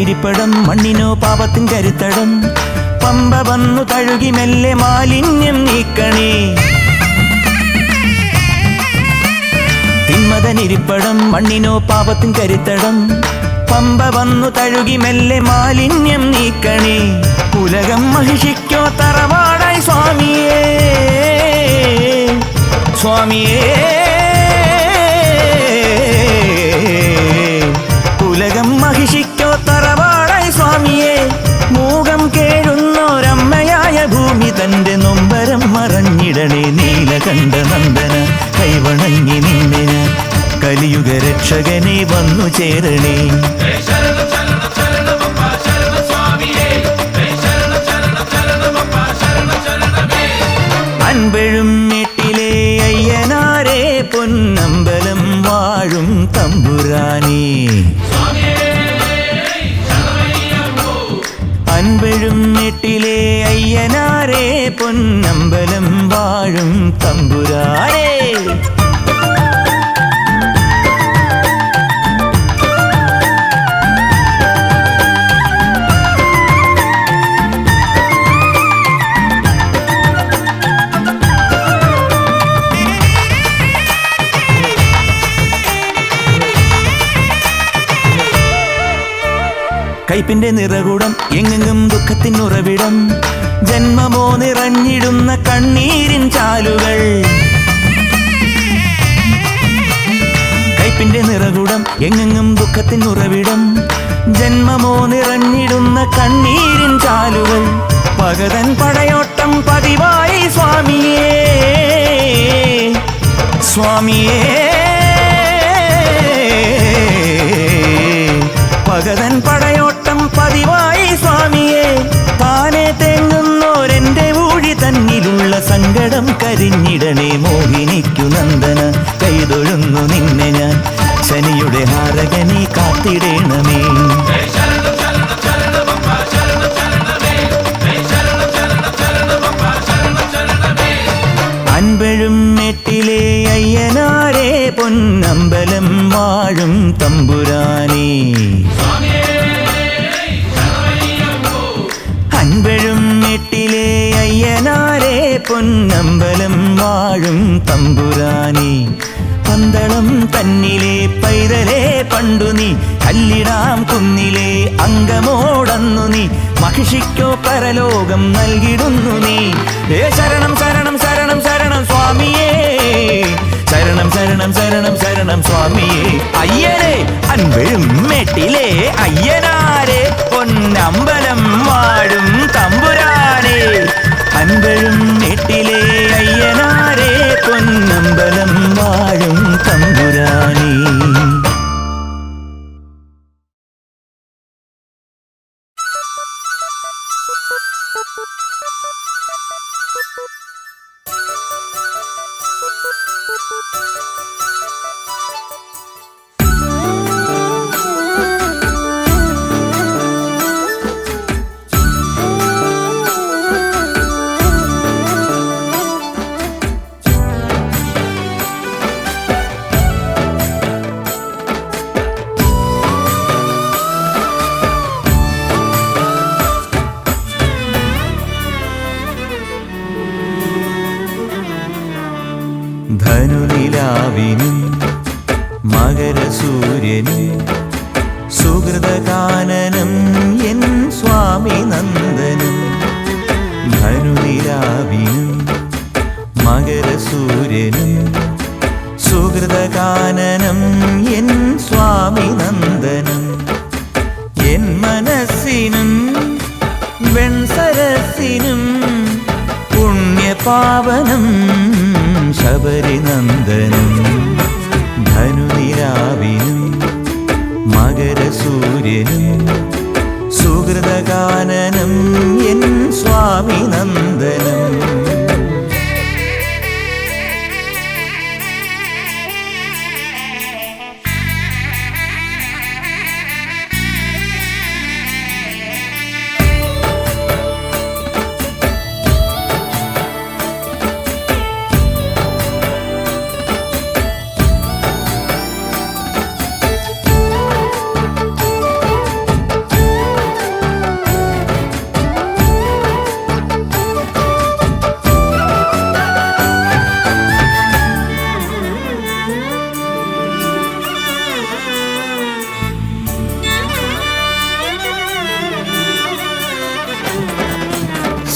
ഇരിപ്പടം മണ്ണിനോ പാപത്തിൻ കരുത്തടം പമ്പ വന്നു തഴുകി മെല്ലെ മാലിന്യം നീക്കണേ തിന്മതനിരിപ്പടം മണ്ണിനോ പാപത്തിൻ കരുത്തടം പമ്പ വന്നു തഴുകി മെല്ലെ മാലിന്യം നീക്കണേ ഉലകം മഹിഷിക്കോ തറവാടായി സ്വാമിയേ സ്വാമിയേ ഉലകം മഹിഷിക്കോ തറവാടായി സ്വാമിയെ മൂകം കേഴുന്നോരമ്മയായ ഭൂമി തന്റെ നൊമ്പരം മറഞ്ഞിടണേ നീലകണ്ഠ നന്ദന കൈവണങ്ങി നിന്നിന കലിയുഗ രക്ഷകനെ വന്നു ചേരണേ അൻപെഴുമെട്ടിലെ അയ്യനാരേ പൊന്നമ്പലം വാഴും തമ്പുരാനേ അൻപെഴുമെട്ടിലെ അയ്യനാരേ പൊന്നമ്പലം വാഴും തമ്പുരാനേ. കൈപ്പിന്റെ നിറകുടം എങ്ങെങ്ങും ദുഃഖത്തിനുറവിടം ജന്മമോ നിറഞ്ഞിടുന്ന കണ്ണീരിൻ ചാലുകൾ കൈപ്പിന്റെ നിറകുടം എങ്ങെങ്ങും ദുഃഖത്തിനുറവിടം ജന്മമോ നിറഞ്ഞിടുന്ന കണ്ണീരിൻ ചാലുകൾ പകതൻ പടയോട്ടം പതിവായി സ്വാമിയേ സ്വാമിയേ പകതൻ പടയോട്ടം പതിവായി സ്വാമിയെ താനെ തേങ്ങുന്നോരെന്റെ ഊഴി തന്നിലുള്ള സങ്കടം കരിഞ്ഞിടണേ മോഹിനിക്കു നന്ദന കൈതൊഴുന്നു നിന്നെ ഞാൻ ശനിയുടെ ഹാരകനെ കാത്തിടേണമേ മേട്ടിലെ അയ്യനാരെ പൊന്നമ്പലം വാഴും തമ്പുരാനേ അൻപഴും മേട്ടിലെ അയ്യനാരെ പൊന്നമ്പലം വാഴും തമ്പുരാനേ പന്തളം തന്നിലെ പൈതലേ പണ്ടു നീ കല്ലിടാം കുന്നിലെ അംഗമോടന്നു നീ മഹിഷിക്കോ പരലോകം നൽകിടുന്നു നീ ശരണം ശരണം ശരണം ശരണം സ്വാമിയേ ശരണം ശരണം ശരണം ശരണം സ്വാമിയേ അയ്യനെ അൻപഴും മേട്ടിലെ അയ്യനാരെ പൊന്നമ്പലം വാഴും തമ്പുരാനേ അൻപഴും മേട്ടിലെ അയ്യനാരെ പൊന്നമ്പലം വാഴും തമ്പുരാനേ ധനുനിലാവിനും മകരസൂര്യനും സുഹൃതകാനനം എൻ സ്വാമി നന്ദനം ധനുനിലാവിനും മകരസൂര്യനും സുഹൃതകാനനം എൻ സ്വാമി നന്ദനം എൻ മനസ്സിനും വെൺസരസിനും പുണ്യപാവനം ശബരിനന്ദനം ധനുനിലാവിനും മകരസൂര്യനും സുഹൃതകാനനം എൻ സ്വാമി നന്ദനം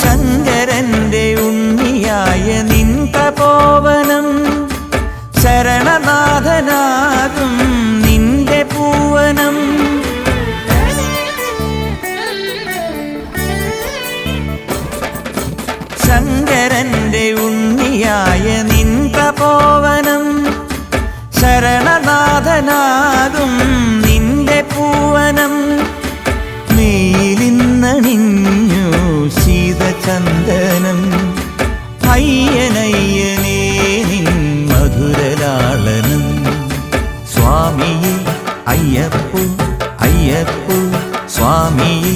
ശങ്കരന്റെ ഉണ്ണിയായ നിൻ തപോവനം ശരണനാഥനാകും നിന്റെ പൂവനം ശങ്കരന്റെ ഉണ്ണിയായ നിൻ തപോവനം ശരണനാഥനാകും നിന്റെ പൂവനം മേലിന്നണിഞ്ഞു ശീതചന്ദനം അയ്യനയ്യനേ നിൻ മധുരലാളനം സ്വാമിയേ അയ്യപ്പോ അയ്യപ്പോ സ്വാമിയേ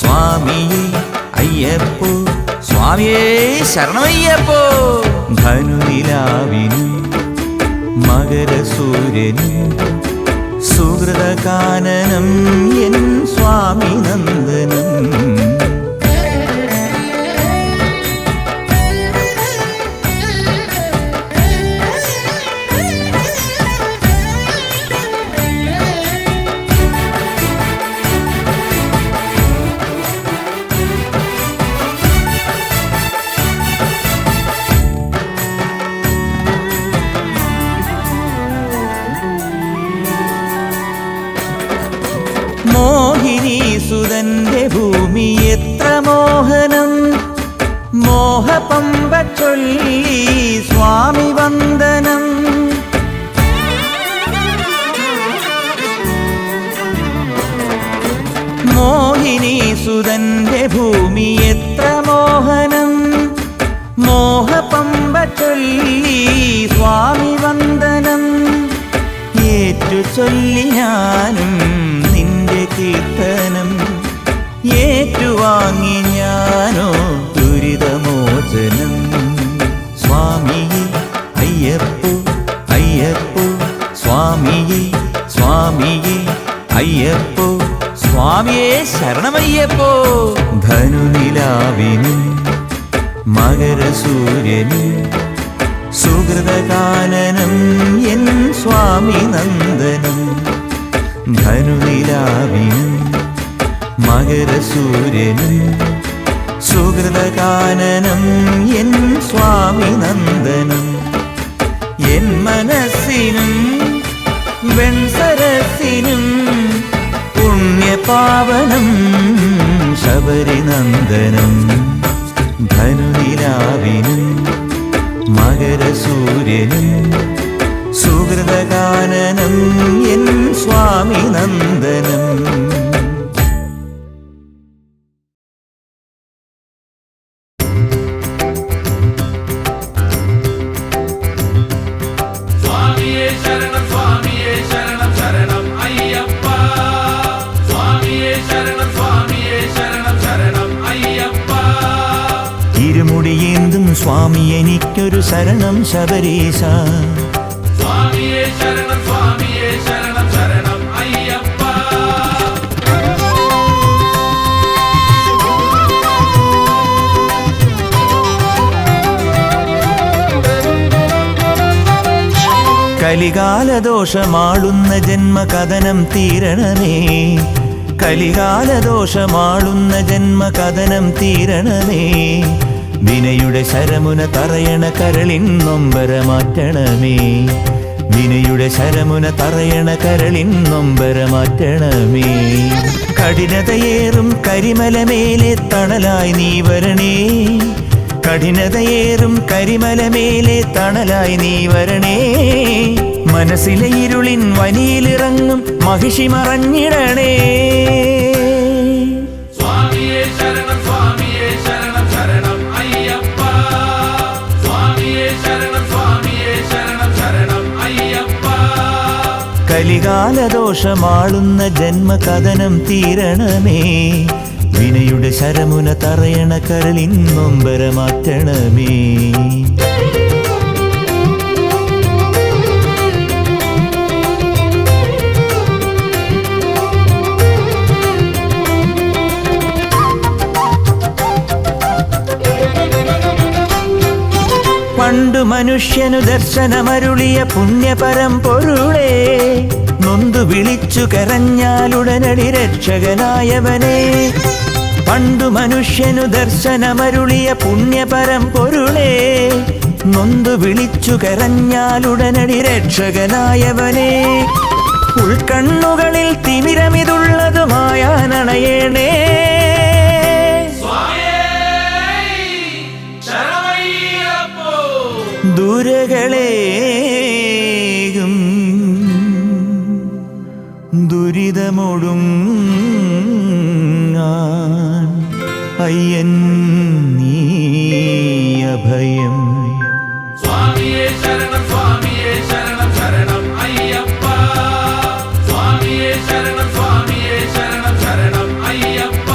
സ്വാമിയേ അയ്യപ്പോ സ്വാമിയേ ശരണമയ്യപ്പോ ധനുനിലാവിനും മകരസൂര്യനും സുഹൃതകാനനം എൻ സ്വാമി നന്ദനം മോഹിനീസുതന്റെ ഭൂമി എത്ര മോഹനം മോഹപമ്പ ചൊല്ലി സ്വാമി വന്ദനം മോഹിനീസുതന്റെ ഭൂമി എത്ര മോഹനം മോഹപമ്പ ചൊല്ലി സ്വാമി വന്ദനം ഏറ്റു ചൊല്ലി ഞാനും നിന്റെ കീർത്തനം ഏറ്റുവാങ്ങി ഞാനോ ദുരിതമോചനം സ്വാമിയേ അയ്യപ്പോ അയ്യപ്പോ സ്വാമിയേ സ്വാമിയേ അയ്യപ്പോ സ്വാമിയേ ശരണമയ്യപ്പോ. ധനുനിലാവിനും മകരസൂര്യനും സുഹൃതകാനനം എൻ സ്വാമി നന്ദനം. ധനുനിലാവിനും മകരസൂര്യനും സുഹൃതകാനനം എൻ സ്വാമി നന്ദനം. എൻ മനസ്സിനും വെൺസരസിനും പുണ്യപാവനം ശബരിനന്ദനം. ധനുനിലാവിനും മകരസൂര്യനും സുഹൃതകാനനം എൻ സ്വാമി നന്ദനം. ഇരുമുടിയേന്തും സ്വാമി എനിക്കൊരു ശരണം ശബരീശ. സ്വാമിയേ ശരണം സ്വാമിയേ ശരണം ശരണം അയ്യപ്പ. കലികാലദോഷമാളുന്ന ജന്മകഥനം തീരണമേ. കലികാലദോഷമാളുന്ന ജന്മകഥനം തീരണമേ. വിനയുടെ ശരമുന തറയണ കരളിൻ നൊമ്പര മാറ്റണമേ. വിനയുടെ ശരമുന തറയണ കരളിൻ നൊമ്പര മാറ്റണമേ. കഠിനതയേറും കരിമലമേലെ തണലായി നീ വരണേ. കഠിനതയേറും കരിമലമേലെ തണലായി നീ വരണേ. മനസ്സിലെ ഇരുളിൻ വനിയിലിറങ്ങും മഹിഷി മറഞ്ഞിടണേ. സ്വാമിയേ ശരണം സ്വാമിയേ ശരണം ശരണം അയ്യപ്പ. സ്വാമിയേ ശരണം സ്വാമിയേ ശരണം ശരണം അയ്യപ്പ. കലികാലദോഷമാളുന്ന ജന്മകഥനം തീരണമേ. വിനയുടെ ശരമുന തറയണ കരളിൻ നൊമ്പര മാറ്റണമേ. പണ്ടു മനുഷ്യനു ദർശനമരുളിയ പുണ്യപരമ്പൊരുളേ. നൊന്തു വിളിച്ചു കരഞ്ഞാലുടനടി രക്ഷകനായവനെ. പണ്ടു മനുഷ്യനു ദർശനമരുളിയ പുണ്യപരമ്പൊരുളേ. നൊന്തു വിളിച്ചു കരഞ്ഞാലുടനടി രക്ഷകനായവനെ. ഉൾക്കണ്ണുകളിൽ തിമിരമിതുള്ളതുമായാനണയേണേ. ദുരകളേകും ദുരിതമൊടുങ്ങാൻ അയ്യൻ നീ അഭയം. സ്വാമിയേ ശരണം സ്വാമിയേ ശരണം ശരണം അയ്യപ്പ. സ്വാമിയേ ശരണം സ്വാമിയേ ശരണം ശരണം അയ്യപ്പ.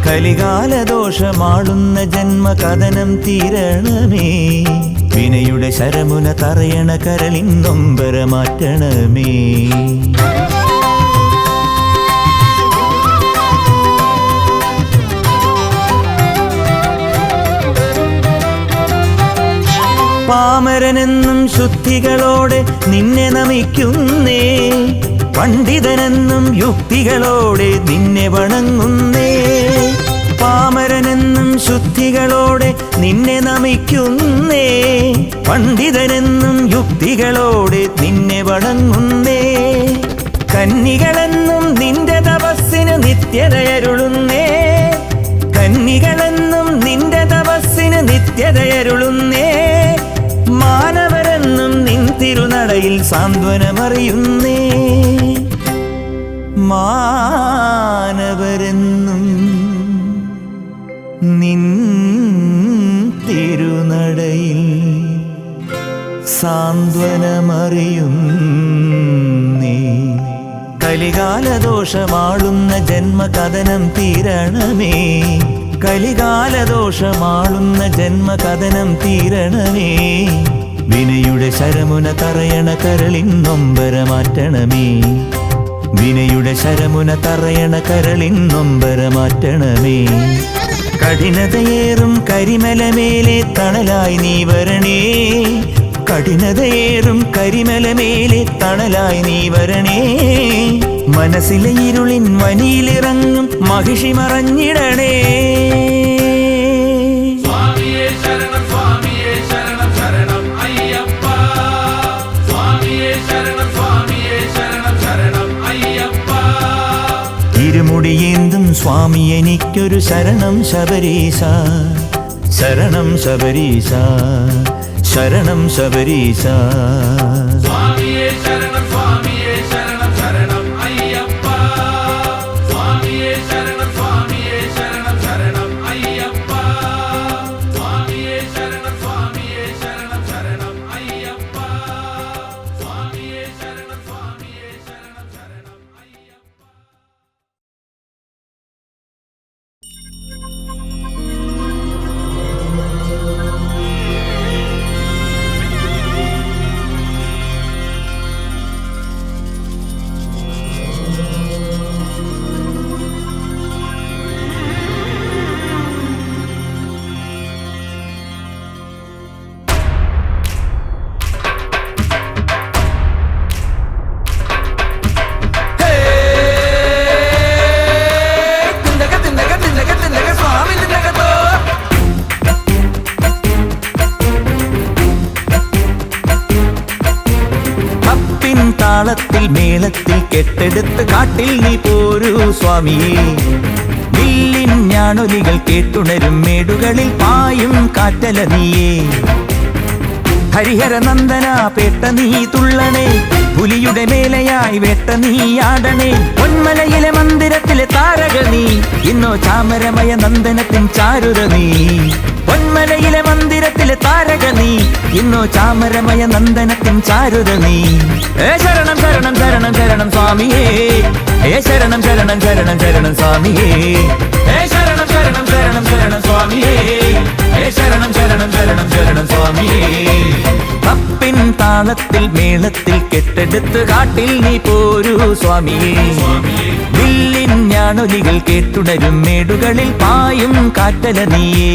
കലികാലദോഷമാളുന്ന ജന്മകഥനം തീരണമേ. വിനയുടെ ശരമുന തറയണ കരളിൻ നൊമ്പര മാറ്റണമേ. പാമരനെന്നും ശുദ്ധികളോടെ നിന്നെ നമിക്കുന്നേ. പണ്ഡിതനെന്നും യുക്തികളോടെ നിന്നെ വണങ്ങുന്നേ. പാമരനെന്നും ശുദ്ധികളോടെ നിന്നെ നമിക്കുന്നേ. പണ്ഡിതനെന്നും യുക്തികളോടെ നിന്നെ വണങ്ങുന്നേ. കന്നികളെന്നും നിന്റെ തപസ്സിന് നിത്യതയരുളുന്നേ. കന്നികളെന്നും നിന്റെ തപസ്സിന് നിത്യതയരുളുന്നേ. മാനവരെന്നും നിൻ തിരുനടയിൽ സാന്ത്വനമറിയുന്നേ. മാനവരെന്നും നിൻ തിരുനടയിൽ സാന്ത്വനമറിയുന്നേ. കലികാലദോഷമാളുന്ന ജന്മകഥനം തീരണമേ. കലികാലദോഷമാളുന്ന ജന്മകഥനം തീരണമേ. വിനയുടെ ശരമുന തറയണ കരളിൻ നൊമ്പര മാറ്റണമേ. വിനയുടെ ശരമുന തറയണ കരളിൻ നൊമ്പര മാറ്റണമേ. കഠിനതയേറും കരിമലമേലെ തണലായി നീ വരണേ. കഠിനതയേറും കരിമലമേലെ തണലായി നീ വരണേ. മനസ്സിലെ ഇരുളിൻ വനിയിലിറങ്ങും മഹിഷി മറഞ്ഞിടണേ. സ്വാമിയേ ശരണം സ്വാമിയേ ശരണം ശരണം അയ്യപ്പ. സ്വാമിയേ ശരണം സ്വാമിയേ ശരണം ശരണം അയ്യപ്പ. ഇരുമുടിയേന്തും സ്വാമി എനിക്കൊരു ശരണം ശബരീശ. ശരണം ശബരീശ ശരണം ശബരീശ. സ്വാമിയേ ശരണം സ്വാമിയേ ശരണം ശരണം അയ്യപ്പ. സ്വാമിയേ ശരണം സ്വാമിയേ ശരണം ശരണം അയ്യപ്പ. സ്വാമിയേ ശരണം സ്വാമിയേ ശരണം ശരണം അയ്യപ്പ. സ്വാമിയേ ശരണം സ്വാമിയേ ശരണം ശരണം അയ്യപ്പ. താളത്തിൽ മേളത്തിൽ കെട്ടെടുത്ത് കാട്ടിൽ നീ പോരൂ സ്വാമിയേ. വില്ലിൻ ഞാണൊലികൾ കേട്ടുണരും മേടുകളിൽ പായും കാറ്റല നീയേ. ഹരിഹര നന്ദന പേട്ട നീ തുള്ളണേ. പുലിയുടെ മേലയായി വേട്ട നീ ആടണേ. പൊന്മലയിലെ മന്ദിരത്തിലെ താരക നീ. ഇന്നോ ചാമരമയ നന്ദനത്തിൻ ചാരുത നീ. പൊന്മലയിലെ മന്ദിരത്തിലെ താരക നീ. ഇന്നോ ചാമരമയ നന്ദനത്തിൻ ചാരുത നീ. ശരണം ശരണം ശരണം ശരണം സ്വാമിയേ. ശരണം ശരണം ശരണം ശരണം സ്വാമിയേ. ശരണം ശരണം ശരണം ശരണം സ്വാമിയേ. ശരണം ശരണം ശരണം ശരണം സ്വാമിയേ. തപ്പിൻ താളത്തിൽ മേളത്തിൽ കെട്ടെടുത്ത് കാട്ടിൽ നീ പോരൂ സ്വാമിയേ. വില്ലിൻ ഞാണൊലികൾ കേട്ടുണരും മേടുകളിൽ പായും കാറ്റല നീയേ.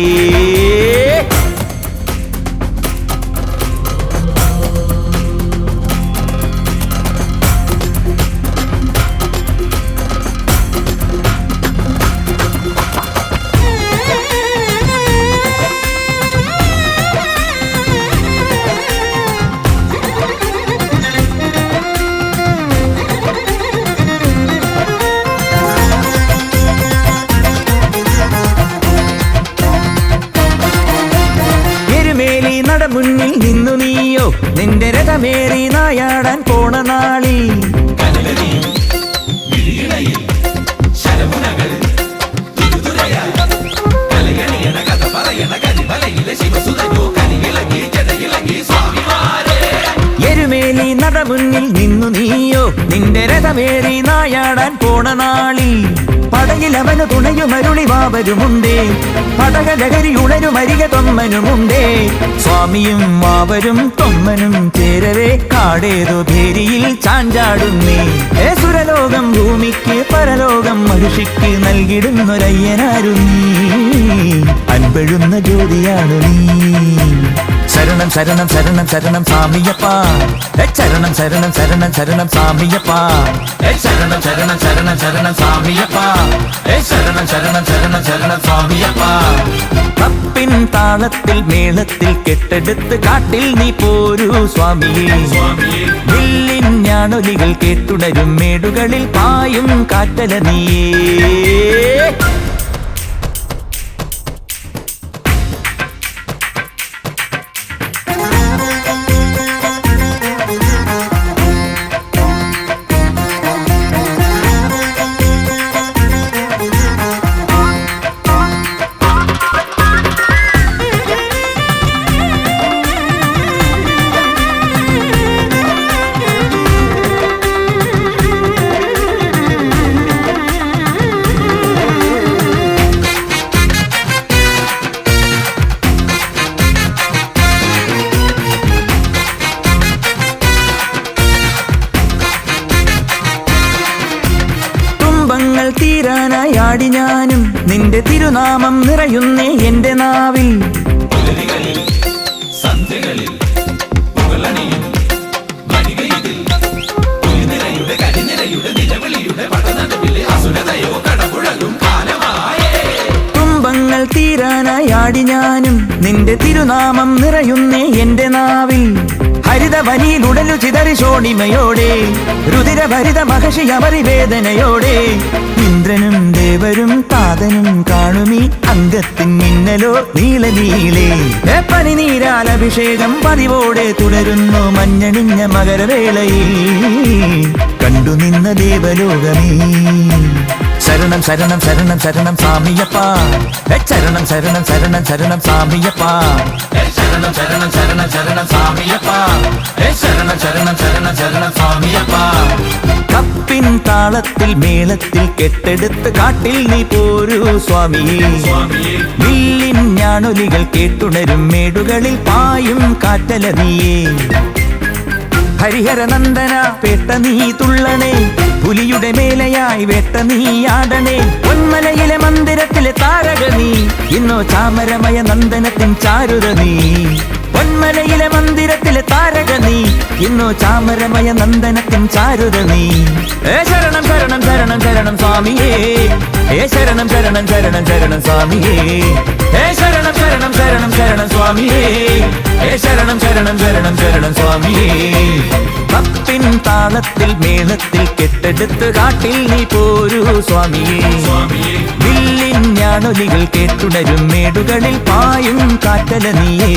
മുന്നിൽ നിന്നു നീയോ നിന്റെ രഥമേറി നായാടാൻ പോണ നാളിൽ. എരുമേലി നട മുന്നിൽ നിന്നു നീയോ നിന്റെ രഥമേറി നായാടാൻ പോണ നാളിൽ. പടയിലവന് തുണയുമരുളി വാവരുമുണ്ടേ. പടകലഹരി ഉണരുമരിക തൊമ്മനുമുണ്ടേ. സ്വാമിയും വാവരും തൊമ്മനും ചേരവേ കാടേതോ ഭേരിയിൽ ചാഞ്ചാടുന്നേ. സുരലോകം ഭൂമിക്ക് പരലോകം മഹിഷിക്ക് നൽകിടുന്നൊരയ്യനാരു നീ. അൻപഴുന്ന ജ്യോതിയാണു നീ. ശരണം ശരണം ശരണം ശരണം സ്വാമിയപ്പ. ശരണം ശരണം ശരണം ശരണം സ്വാമിയപ്പ. ശരണം ശരണം ശരണം ശരണം സ്വാമിയപ്പ. ശരണം ശരണം ശരണം ശരണം സ്വാമിയപ്പ. തപ്പിൻ താളത്തിൽ മേളത്തിൽ കെട്ടെടുത്ത് കാട്ടിൽ നീ പോരൂ സ്വാമിയേ. വില്ലിൻ ഞാണൊലികൾ കേട്ടുണരും മേടുകളിൽ പായും കാറ്റല നീയേ. യാടി ഞാനും നിന്റെ തിരുനാമം നിറയുന്നേ എന്റെ നാവിൽ. പുലരികളിൽ സന്ധ്യകളിൽ പുകളണിയും മണികയിതിൽ പുലിനിരയുടെ കരിനിരയുടെ നിലവിളിയുടെ പടനടുവിലെ അസുരതയോ കടപുഴകും കാലമായേ. തുമ്പങ്ങൾ തീരാനായി യാടി ഞാനും നിന്റെ തിരുനാമം നിറയുന്നേ എന്റെ നാവിൽ. ഹരിതവനിയിൽ ഉടലു ചിതറി ശോണിമയോടെ രുതിരഭരിത മഹർഷി അമറിവേദനയോടെ ഇന്ദ്രനും ദേവരും താതനും കാണുമീ അംഗത്തിൻ മിന്നലോ നീലനീളേ. പനിനീരാൽ അഭിഷേകം പതിവോടെ തുടരുന്നു മഞ്ഞണിഞ്ഞ മകരവേളയിൽ. കണ്ടു നിന്ന ദേവലോകമേ ശരണം ശരണം ശരണം ശരണം സ്വാമിയപ്പ. ശരണം ശരണം ശരണം ശരണം സ്വാമിയപ്പ. ശരണം ശരണം ശരണം ശരണം സ്വാമിയപ്പ. ശരണം ശരണം ശരണം ശരണം സ്വാമിയപ്പ. കപ്പിൻ താളത്തിൽ മേളത്തിൽ കെട്ടെടുത്ത് കാട്ടിൽ നീ പോരൂ സ്വാമിയേ. വില്ലിൻ ഞാണൊലികൾ കേട്ടുണരും മേടുകളിൽ പായും കാറ്റല നീയേ. ഹരിഹര നന്ദന പേട്ട നീ തുള്ളണേ പുലിയുടെ മേലയായി വേട്ട നീ ആടണേ. പൊന്മലയിലെ മന്ദിരത്തിലെ താരക നീ ഇന്നോ ചാമരമയ നന്ദനത്തിൻ ചാരുത നീ. പൊന്മലയിലെ മന്ദിരത്തിലെ താരക നീ ഇന്നോ ചാമരമയ നന്ദനത്തിൻ ചാരുത നീ. ശരണം ശരണം ശരണം ശരണം സ്വാമിയേ. ശരണം ശരണം ശരണം ശരണം സ്വാമിയേ. ശരണം ശരണം ശരണം ശരണം സ്വാമിയേ. ശരണം ശരണം ശരണം ശരണം സ്വാമിയേ. കപ്പിൻ താളത്തിൽ മേളത്തിൽ കെട്ടെടുത്ത് കാട്ടിൽ നീ പോരൂ സ്വാമിയേ. വില്ലിൻ ഞാണൊലികൾ കേട്ടുണരും മേടുകളിൽ പായും കാറ്റല നീയേ.